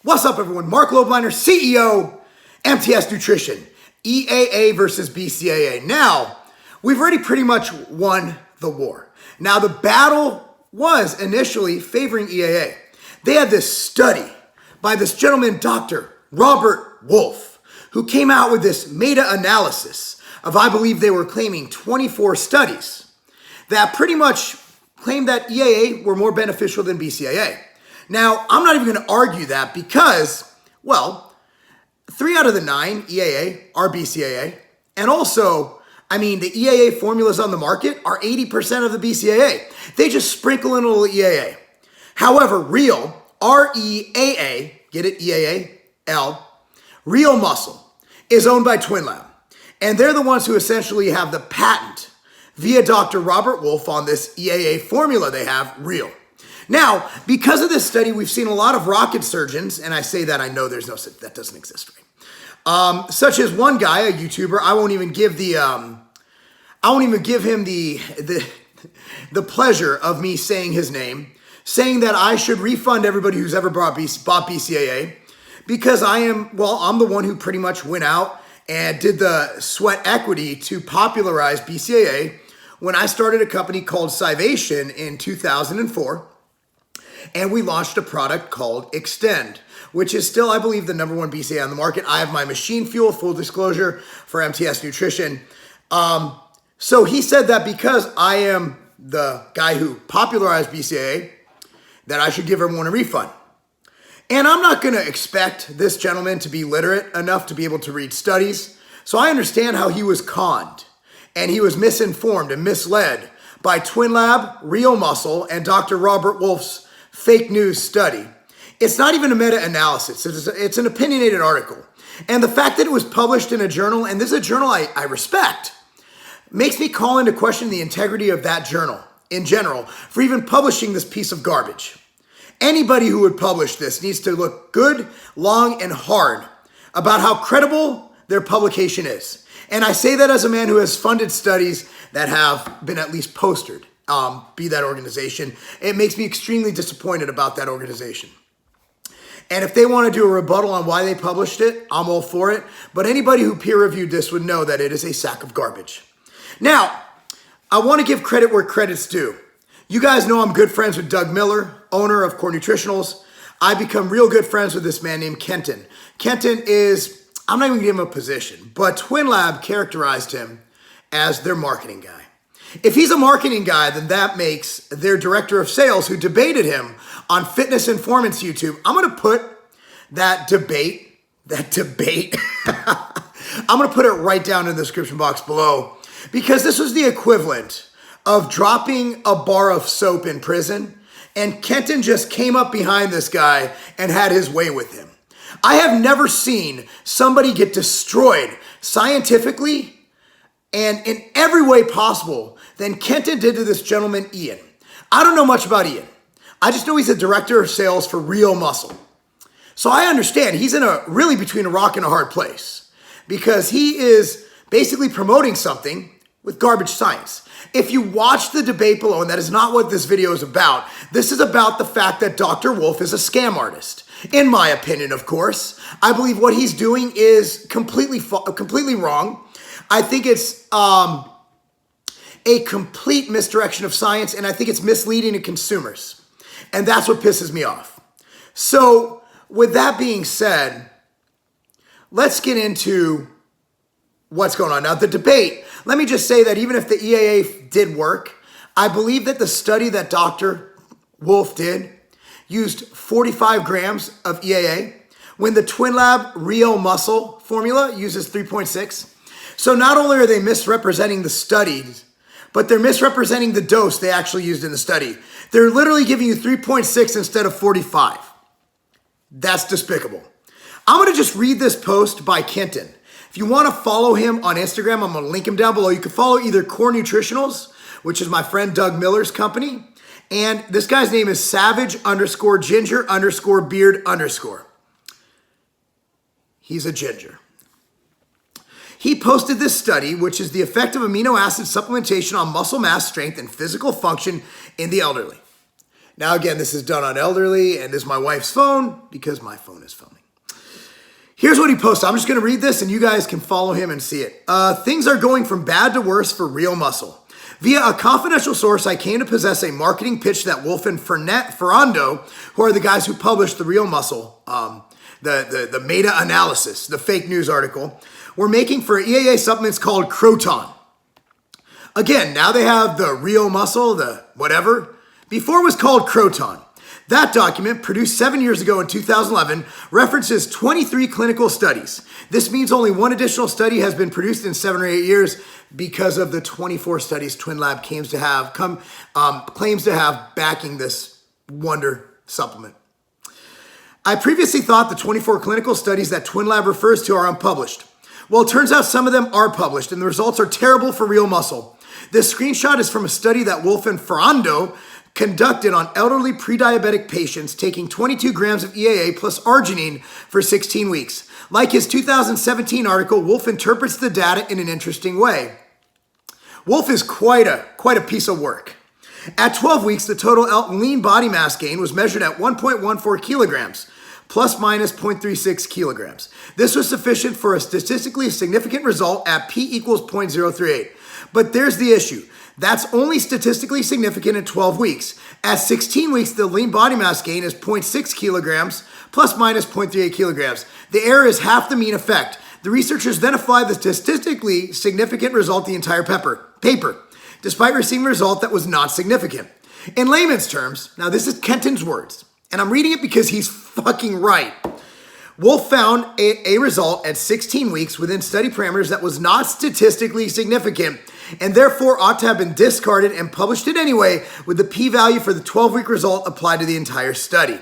What's up, everyone? Mark Lobliner, CEO, MTS Nutrition, EAA versus BCAA. Now, we've already pretty much won the war. Now, the battle was initially favoring EAA. They had this study by this gentleman, Dr. Robert Wolfe, who came out with this meta-analysis of, I believe they were claiming 24 studies that pretty much claimed that EAA were more beneficial than BCAA. Now, I'm not even going to argue that because, well, 3 out of the 9 EAA are BCAA. And also, the EAA formulas on the market are 80% of the BCAA. They just sprinkle in a little EAA. However, REAL, REAA, get it, EAA, REAL Muscle, is owned by TwinLab. And they're the ones who essentially have the patent via Dr. Robert Wolfe on this EAA formula they have, REAL. Now, because of this study, we've seen a lot of rocket surgeons, and I say that, I know that doesn't exist, right? Such as one guy, a YouTuber, I won't even give him the pleasure of me saying his name, saying that I should refund everybody who's ever bought BCAA, because I'm the one who pretty much went out and did the sweat equity to popularize BCAA when I started a company called Scivation in 2004. And we launched a product called Extend, which is still, I believe, the #1 BCAA on the market. I have my machine fuel, full disclosure, for MTS Nutrition. So he said that because I am the guy who popularized BCAA, that I should give everyone a refund. And I'm not going to expect this gentleman to be literate enough to be able to read studies. So I understand how he was conned and he was misinformed and misled by TwinLab, Real Muscle, and Dr. Robert Wolfe's fake news study. It's not even a meta-analysis. It's an opinionated article. And the fact that it was published in a journal, and this is a journal I respect, makes me call into question the integrity of that journal in general for even publishing this piece of garbage. Anybody who would publish this needs to look good, long, and hard about how credible their publication is. And I say that as a man who has funded studies that have been at least postered. Be that organization. It makes me extremely disappointed about that organization. And if they want to do a rebuttal on why they published it, I'm all for it. But anybody who peer reviewed this would know that it is a sack of garbage. Now, I want to give credit where credit's due. You guys know I'm good friends with Doug Miller, owner of Core Nutritionals. I become real good friends with this man named Kenton. Kenton is, I'm not even going to give him a position, but TwinLab characterized him as their marketing guy. If he's a marketing guy, then that makes their director of sales, who debated him on Fitness Informants YouTube. I'm going to put that debate, I'm going to put it right down in the description box below, because this was the equivalent of dropping a bar of soap in prison, and Kenton just came up behind this guy and had his way with him. I have never seen somebody get destroyed scientifically and in every way possible than Kenton did to this gentleman, Ian. I don't know much about Ian. I just know he's a director of sales for Real Muscle. So I understand he's really between a rock and a hard place, because he is basically promoting something with garbage science. If you watch the debate below, and that is not what this video is about, this is about the fact that Dr. Wolfe is a scam artist. In my opinion, of course. I believe what he's doing is completely wrong. I think it's a complete misdirection of science, and I think it's misleading to consumers. And that's what pisses me off. So with that being said, let's get into what's going on. Now, the debate, let me just say that even if the EAA did work, I believe that the study that Dr. Wolfe did used 45 grams of EAA, when the TwinLab Real Muscle formula uses 3.6. So not only are they misrepresenting the studies, but they're misrepresenting the dose they actually used in the study. They're literally giving you 3.6 instead of 45. That's despicable. I'm going to just read this post by Kenton. If you want to follow him on Instagram, I'm going to link him down below. You can follow either Core Nutritionals, which is my friend Doug Miller's company, and this guy's name is savage_ginger_beard_. He's a ginger. He posted this study, which is the effect of amino acid supplementation on muscle mass, strength, and physical function in the elderly. Now, again, this is done on elderly, and this is my wife's phone because my phone is filming. Here's what he posted. I'm just going to read this, and you guys can follow him and see it. Things are going from bad to worse for Real Muscle. Via a confidential source, I came to possess a marketing pitch that Wolfe and Ferrando, who are the guys who published the Real Muscle, the meta-analysis, the fake news article, were making for EAA supplements called Kroton. Again, now they have the Real Muscle, the whatever. Before it was called Kroton. That document, produced 7 years ago in 2011, references 23 clinical studies. This means only one additional study has been produced in 7 or 8 years because of the 24 studies TwinLab claims to have backing this wonder supplement. I previously thought the 24 clinical studies that TwinLab refers to are unpublished. Well, it turns out some of them are published, and the results are terrible for Real Muscle. This screenshot is from a study that Wolfe and Ferrando conducted on elderly pre-diabetic patients taking 22 grams of EAA plus arginine for 16 weeks. Like his 2017 article, Wolfe interprets the data in an interesting way. Wolfe is quite a piece of work. At 12 weeks, the total lean body mass gain was measured at 1.14 kilograms, plus minus 0.36 kilograms. This was sufficient for a statistically significant result at p equals 0.038. But there's the issue. That's only statistically significant at 12 weeks. At 16 weeks, the lean body mass gain is 0.6 kilograms plus minus 0.38 kilograms. The error is half the mean effect. The researchers then applied the statistically significant result to the entire paper, despite receiving a result that was not significant. In layman's terms, now this is Kenton's words, and I'm reading it because he's fucking right. Wolfe found a result at 16 weeks within study parameters that was not statistically significant and therefore ought to have been discarded and published it anyway with the p-value for the 12-week result applied to the entire study.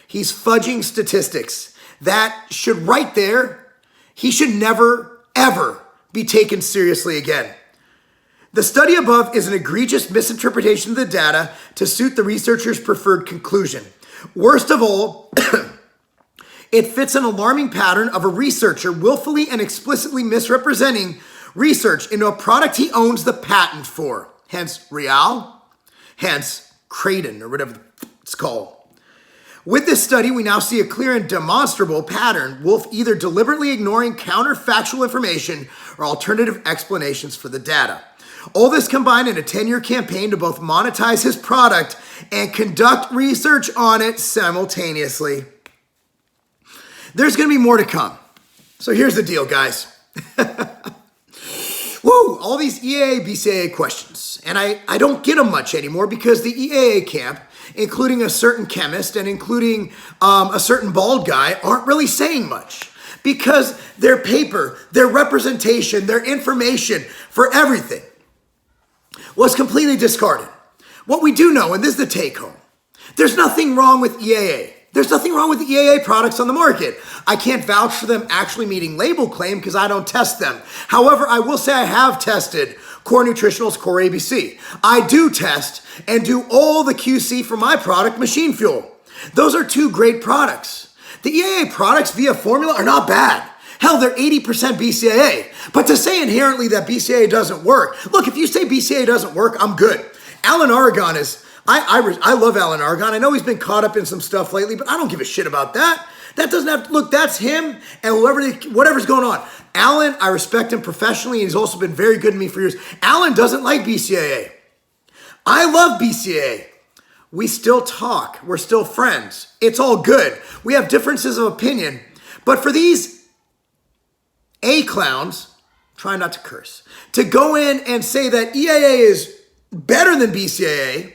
He's fudging statistics. That should right there, he should never, ever be taken seriously again. The study above is an egregious misinterpretation of the data to suit the researcher's preferred conclusion. Worst of all, it fits an alarming pattern of a researcher willfully and explicitly misrepresenting research into a product he owns the patent for. Hence REAAL, hence Kroton, or whatever it's called. With this study, we now see a clear and demonstrable pattern, Wolfe either deliberately ignoring counterfactual information or alternative explanations for the data. All this combined in a 10-year campaign to both monetize his product and conduct research on it simultaneously. There's going to be more to come. So here's the deal, guys. Woo! All these EAA, BCAA questions. And I don't get them much anymore because the EAA camp, including a certain chemist and including a certain bald guy, aren't really saying much. Because their paper, their representation, their information for everything was completely discarded. What we do know, and this is the take home, there's nothing wrong with EAA. There's nothing wrong with the EAA products on the market. I can't vouch for them actually meeting label claim because I don't test them. However, I will say I have tested Core Nutritional's Core ABC. I do test and do all the QC for my product, Machine Fuel. Those are two great products. The EAA products via formula are not bad. Hell, they're 80% BCAA. But to say inherently that BCAA doesn't work, look, if you say BCAA doesn't work, I'm good. Alan Aragon is... I love Alan Aragon. I know he's been caught up in some stuff lately, but I don't give a shit about that. That doesn't have to, look, that's him and whatever's going on. Alan, I respect him professionally, and he's also been very good to me for years. Alan doesn't like BCAA. I love BCAA. We still talk. We're still friends. It's all good. We have differences of opinion. But for these A clowns, try not to curse, to go in and say that EAA is better than BCAA,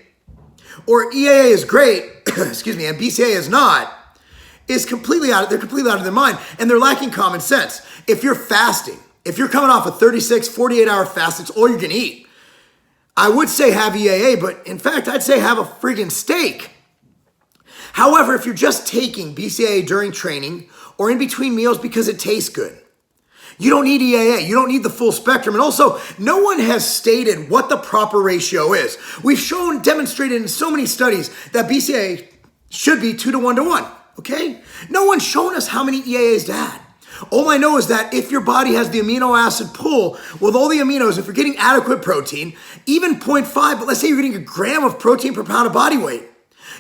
or EAA is great, excuse me, and BCAA is not, they're completely out of their mind, and they're lacking common sense. If you're fasting, if you're coming off a 36, 48-hour fast, it's all you're gonna eat. I would say have EAA, but in fact, I'd say have a friggin' steak. However, if you're just taking BCAA during training or in between meals because it tastes good, you don't need EAA. You don't need the full spectrum. And also, no one has stated what the proper ratio is. We've demonstrated in so many studies that BCAA should be 2 to 1 to 1, okay? No one's shown us how many EAAs to add. All I know is that if your body has the amino acid pool with all the aminos, if you're getting adequate protein, even 0.5, but let's say you're getting a gram of protein per pound of body weight,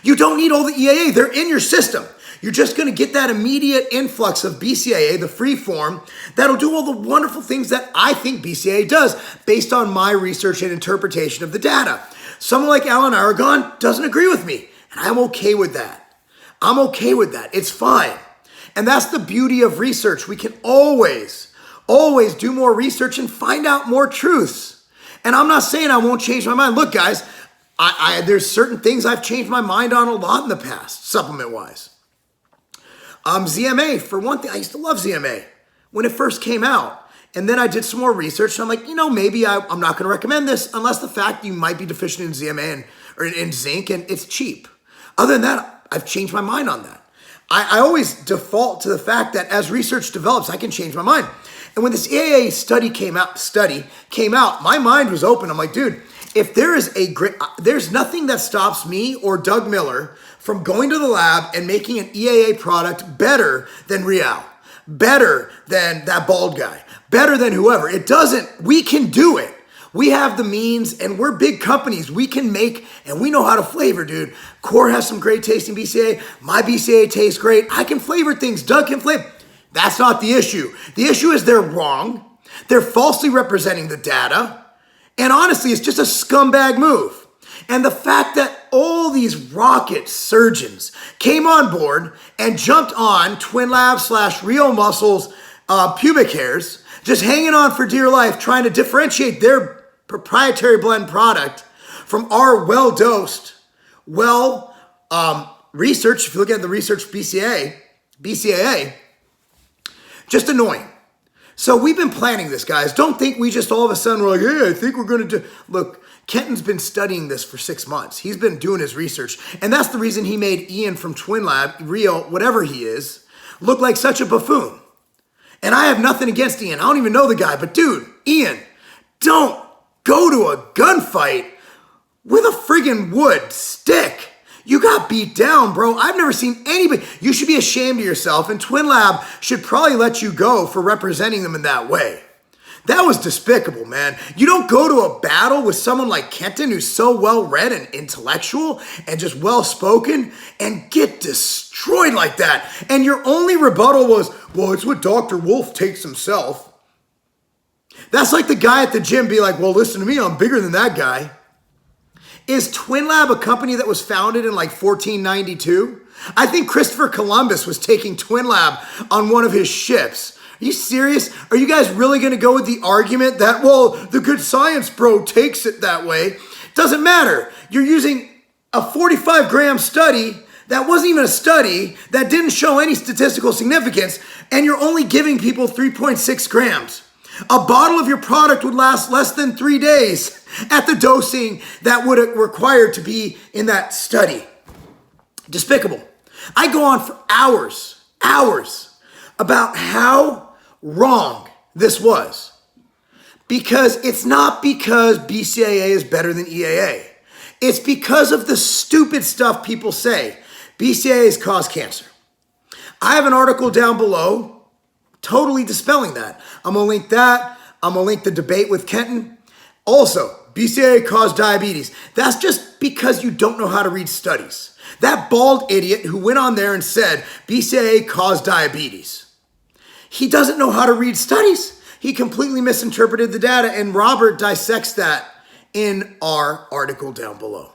You don't need all the EAA. They're in your system. You're just going to get that immediate influx of BCAA, the free form, that'll do all the wonderful things that I think BCAA does based on my research and interpretation of the data. Someone like Alan Aragon doesn't agree with me, and I'm okay with that. I'm okay with that. It's fine. And that's the beauty of research. We can always do more research and find out more truths. And I'm not saying I won't change my mind. Look, guys, there's certain things I've changed my mind on a lot in the past, supplement-wise. ZMA, for one thing, I used to love ZMA when it first came out. And then I did some more research, and I'm like, maybe I'm not going to recommend this unless the fact you might be deficient in ZMA or in zinc, and it's cheap. Other than that, I've changed my mind on that. I always default to the fact that as research develops, I can change my mind. And when this EAA study came out, my mind was open. I'm like, dude, if there is there's nothing that stops me or Doug Miller from going to the lab and making an EAA product better than REAAL, better than that bald guy, better than whoever. We can do it. We have the means, and we're big companies. We can make, and we know how to flavor, dude. Core has some great tasting BCAA. My BCAA tastes great. I can flavor things. Doug can flavor. That's not the issue. The issue is they're wrong. They're falsely representing the data. And honestly, it's just a scumbag move. And the fact that all these rocket surgeons came on board and jumped on TwinLab / Real Muscles pubic hairs, just hanging on for dear life, trying to differentiate their proprietary blend product from our well-dosed, research, if you look at the research BCAA, just annoying. So we've been planning this, guys. Don't think we just all of a sudden we're like, hey, I think we're going to do... Look, Kenton's been studying this for 6 months. He's been doing his research. And that's the reason he made Ian from TwinLab, REAAL, whatever he is, look like such a buffoon. And I have nothing against Ian. I don't even know the guy. But dude, Ian, don't go to a gunfight with a friggin' wood stick. You got beat down, bro. I've never seen anybody. You should be ashamed of yourself. And TwinLab should probably let you go for representing them in that way. That was despicable, man. You don't go to a battle with someone like Kenton, who's so well-read and intellectual and just well-spoken, and get destroyed like that. And your only rebuttal was, well, it's what Dr. Wolfe takes himself. That's like the guy at the gym be like, well, listen to me, I'm bigger than that guy. Is TwinLab a company that was founded in like 1492? I think Christopher Columbus was taking TwinLab on one of his ships. Are you serious? Are you guys really going to go with the argument that, well, the good science bro takes it that way? Doesn't matter. You're using a 45-gram study that wasn't even a study, that didn't show any statistical significance, and you're only giving people 3.6 grams. A bottle of your product would last less than 3 days at the dosing that would have required to be in that study. Despicable. I go on for hours about how wrong this was. Because it's not because BCAA is better than EAA. It's because of the stupid stuff people say. BCAAs cause cancer. I have an article down below totally dispelling that. I'm going to link that. I'm going to link the debate with Kenton. Also, BCAA caused diabetes. That's just because you don't know how to read studies. That bald idiot who went on there and said BCAA caused diabetes. He doesn't know how to read studies. He completely misinterpreted the data, and Robert dissects that in our article down below.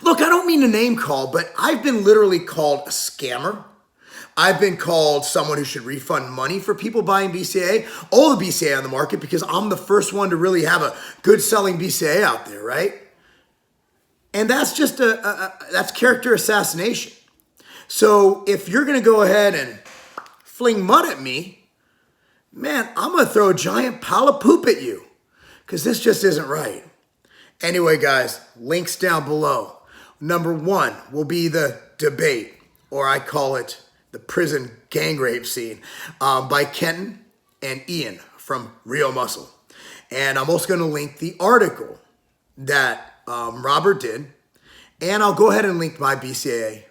Look, I don't mean to name call, but I've been literally called a scammer. I've been called someone who should refund money for people buying BCAA, all the BCAA on the market, because I'm the first one to really have a good selling BCAA out there, right? And that's just that's character assassination. So if you're going to go ahead and fling mud at me, man, I'm going to throw a giant pile of poop at you, because this just isn't right. Anyway, guys, links down below. Number 1 will be the debate, or I call it the prison gang rape scene, by Kenton and Ian from Real Muscle. And I'm also going to link the article that Robert did, and I'll go ahead and link my BCAA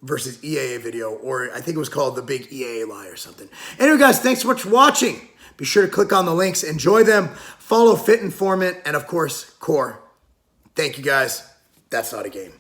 versus EAA video, or I think it was called the Big EAA Lie or something. Anyway, guys, thanks so much for watching. Be sure to click on the links, enjoy them, follow Fit Informant, and of course, Core. Thank you, guys. That's not a game.